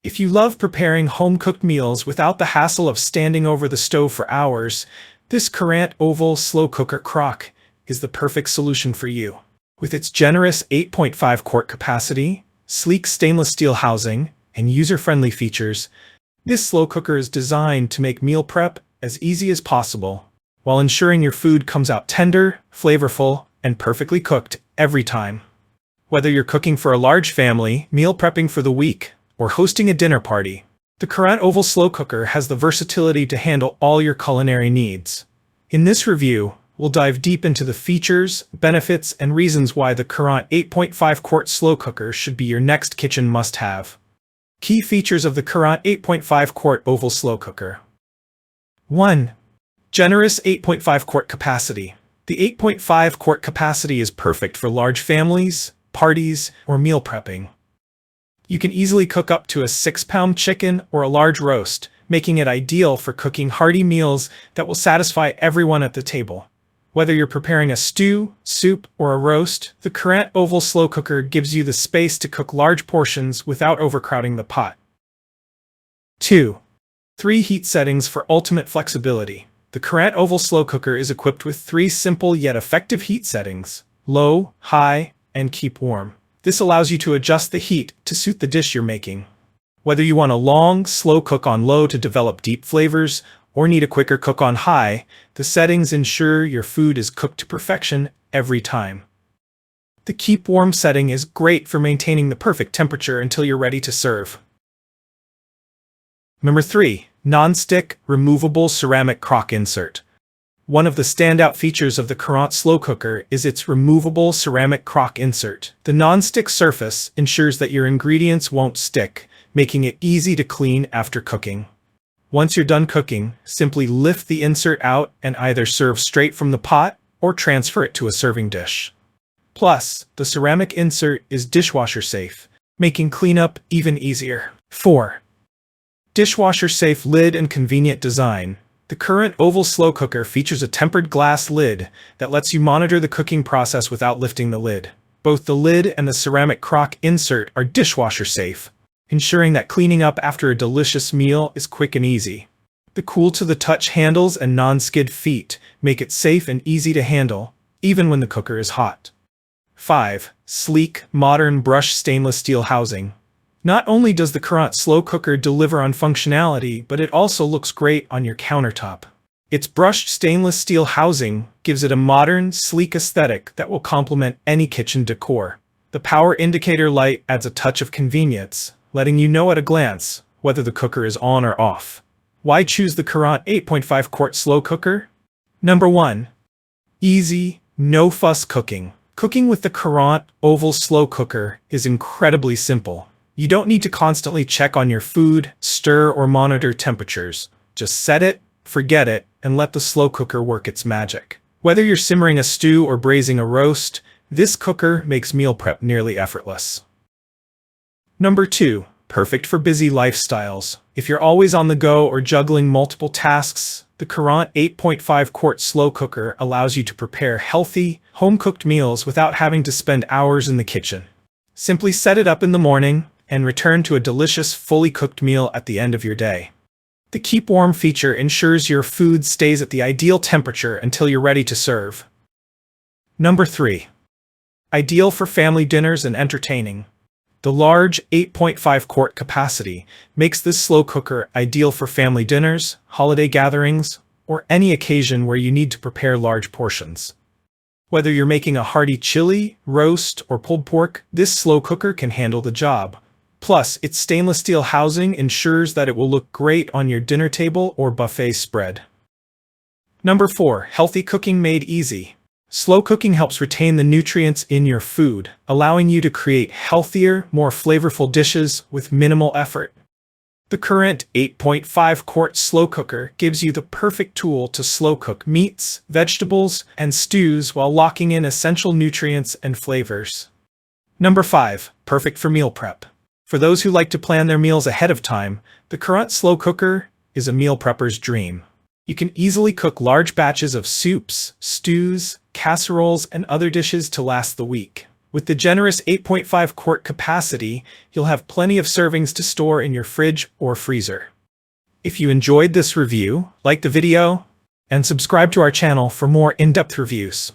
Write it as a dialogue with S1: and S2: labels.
S1: If you love preparing home-cooked meals without the hassle of standing over the stove for hours, this Quart Oval Slow Cooker Crock is the perfect solution for you. With its generous 8.5 quart capacity, sleek stainless steel housing, and user-friendly features, this slow cooker is designed to make meal prep as easy as possible, while ensuring your food comes out tender, flavorful, and perfectly cooked every time. Whether you're cooking for a large family, meal prepping for the week, or hosting a dinner party, the Quart Oval Slow Cooker has the versatility to handle all your culinary needs. In this review, we'll dive deep into the features, benefits, and reasons why the Quart 8.5 Quart Slow Cooker should be your next kitchen must-have. Key features of the Quart 8.5 Quart Oval Slow Cooker. 1. Generous 8.5 quart capacity. The 8.5 quart capacity is perfect for large families, parties, or meal prepping. You can easily cook up to a 6-pound chicken or a large roast, making it ideal for cooking hearty meals that will satisfy everyone at the table. Whether you're preparing a stew, soup, or a roast, the Quart Oval Slow Cooker gives you the space to cook large portions without overcrowding the pot. 2. 3 heat settings for ultimate flexibility. The Quart Oval Slow Cooker is equipped with 3 simple yet effective heat settings: low, high, and keep warm. This allows you to adjust the heat to suit the dish you're making. Whether you want a long, slow cook on low to develop deep flavors, or need a quicker cook on high, the settings ensure your food is cooked to perfection every time. The keep warm setting is great for maintaining the perfect temperature until you're ready to serve. Number 3. Non-stick, removable ceramic crock insert. One of the standout features of the Quart Slow Cooker is its removable ceramic crock insert. The non-stick surface ensures that your ingredients won't stick, making it easy to clean after cooking. Once you're done cooking, simply lift the insert out and either serve straight from the pot or transfer it to a serving dish. Plus, the ceramic insert is dishwasher safe, making cleanup even easier. 4. Dishwasher-safe lid and convenient design. The Quart Oval Slow Cooker features a tempered glass lid that lets you monitor the cooking process without lifting the lid. Both the lid and the ceramic crock insert are dishwasher safe, ensuring that cleaning up after a delicious meal is quick and easy. The cool-to-the-touch handles and non-skid feet make it safe and easy to handle, even when the cooker is hot. 5. Sleek, modern brushed stainless steel housing. Not only does the Quart Slow Cooker deliver on functionality, but it also looks great on your countertop. Its brushed stainless steel housing gives it a modern, sleek aesthetic that will complement any kitchen decor. The power indicator light adds a touch of convenience, letting you know at a glance whether the cooker is on or off. Why choose the Quart 8.5 Quart Slow Cooker? Number 1. Easy, no-fuss cooking. Cooking with the Quart Oval Slow Cooker is incredibly simple. You don't need to constantly check on your food, stir, or monitor temperatures. Just set it, forget it, and let the slow cooker work its magic. Whether you're simmering a stew or braising a roast, this cooker makes meal prep nearly effortless. Number 2. Perfect for busy lifestyles. If you're always on the go or juggling multiple tasks, the Quart 8.5 Quart Slow Cooker allows you to prepare healthy, home-cooked meals without having to spend hours in the kitchen. Simply set it up in the morning and return to a delicious, fully cooked meal at the end of your day. The Keep Warm feature ensures your food stays at the ideal temperature until you're ready to serve. Number 3. Ideal for family dinners and entertaining. The large 8.5 quart capacity makes this slow cooker ideal for family dinners, holiday gatherings, or any occasion where you need to prepare large portions. Whether you're making a hearty chili, roast, or pulled pork, this slow cooker can handle the job. Plus, its stainless steel housing ensures that it will look great on your dinner table or buffet spread. Number 4. Healthy cooking made easy. Slow cooking helps retain the nutrients in your food, allowing you to create healthier, more flavorful dishes with minimal effort. The Quart 8.5 Quart Slow Cooker gives you the perfect tool to slow cook meats, vegetables, and stews while locking in essential nutrients and flavors. Number 5. Perfect for meal prep. For those who like to plan their meals ahead of time, the Quart Slow Cooker is a meal prepper's dream. You can easily cook large batches of soups, stews, casseroles, and other dishes to last the week. With the generous 8.5 quart capacity, you'll have plenty of servings to store in your fridge or freezer. If you enjoyed this review, like the video and subscribe to our channel for more in-depth reviews.